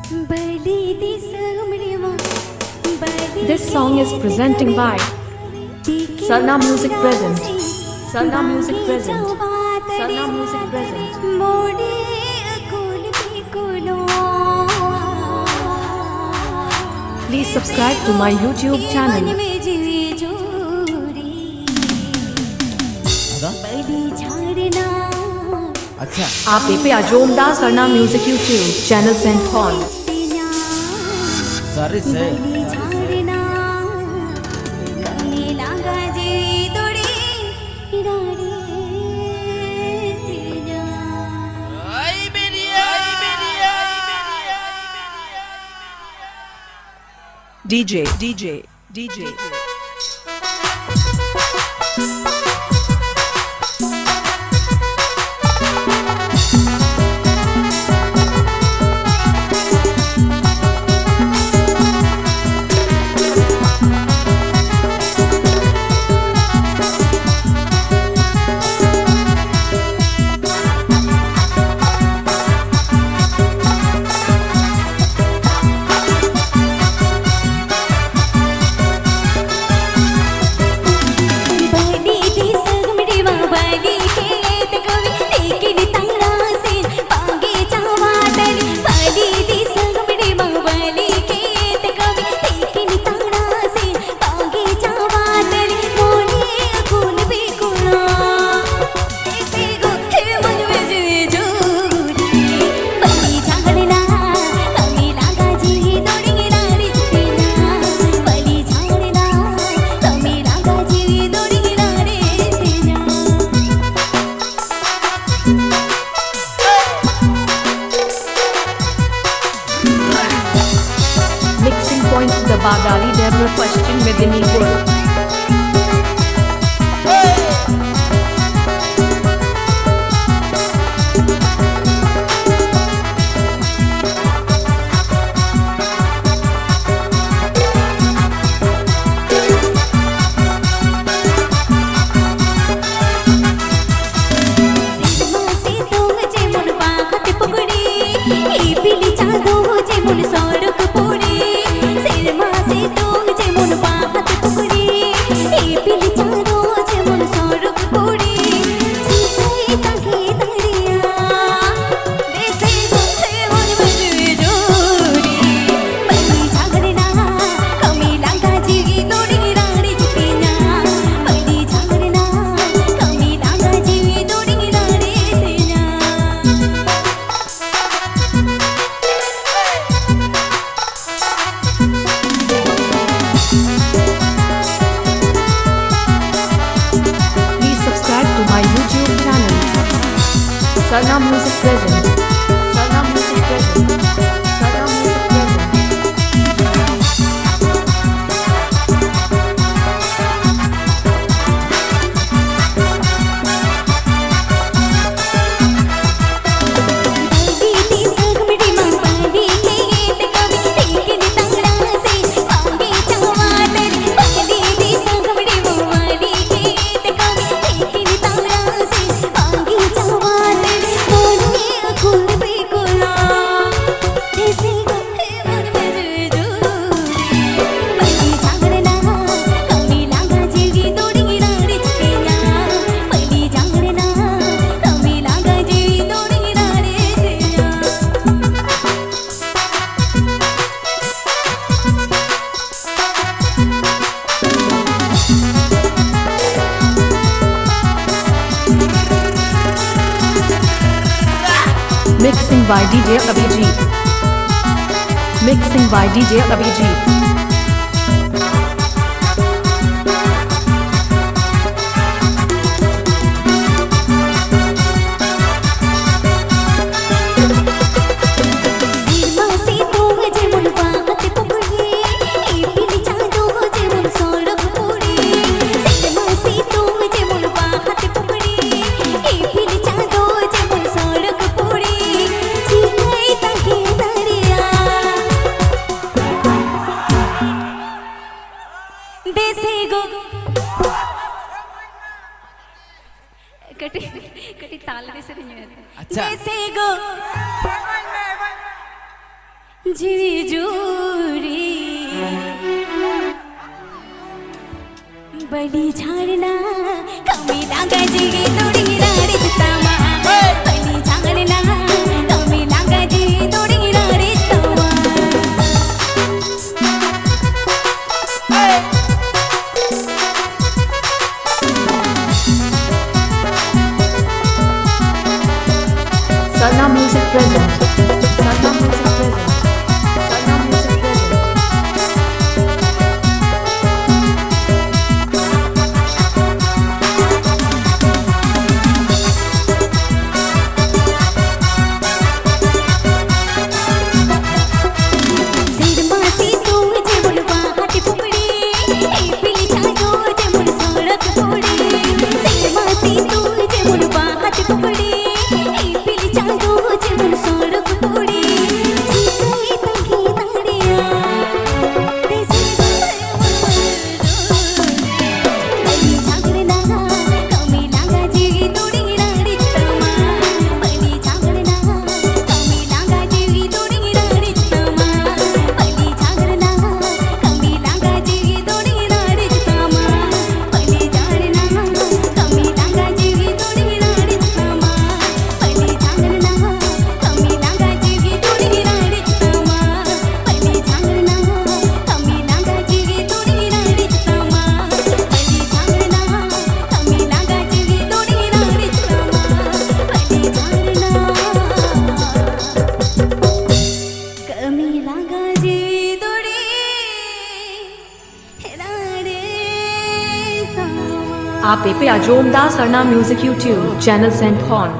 This song is presenting by Sarna Music Present. Sarna Music Present. Sarna Music Present. Please subscribe to my YouTube channel. अच्छा आप पे अजोमदा सरना music YouTube channel sent on sorry से DJ Mixing point the Bagari Dever Paschim Medinipur. Sarna Music Present. Sarna Music Present. Sarna Music Present. Mixing by DJ Abhijit. Mixing by DJ Abhijit. झिजूरी बड़ी झाड़ना कमी लागायची थोडी राडीच तमा बड़ी झाड़ना कमी लागायची थोडी राडीच तमा Sarna Music present. Sarna Music present. Sarna Music present. सिरमासी तू जेवण वाहती फुगडी पिली छाजो जेवण सडक थोडी सिरमासी तू जेवण वाहती फुगडी पिली छाजो जेवण सडक थोडी चिकई तंगी ताडिया ते बड़ी झागडना कमी लागायची थोडी राडीच तमा बड़ी झागडना कमी लागायची थोडी राडीच तमा बड़ी झागडना कमी लागायची थोडी राडीच तमा बड़ी झागडना कमी लागायची थोडी राडीच तमा बड़ी झागडना कमी लागायची थोडी राडीच तमा बड़ी झागडना कमी लागायची थोडी राडीच तमा बड़ी झागडना कमी लागायची थोडी राडीच तमा बड़ी झागडना कमी लागायची थोडी राडीच तमा आप पे Ajomda Sarna Music YouTube channel sent on.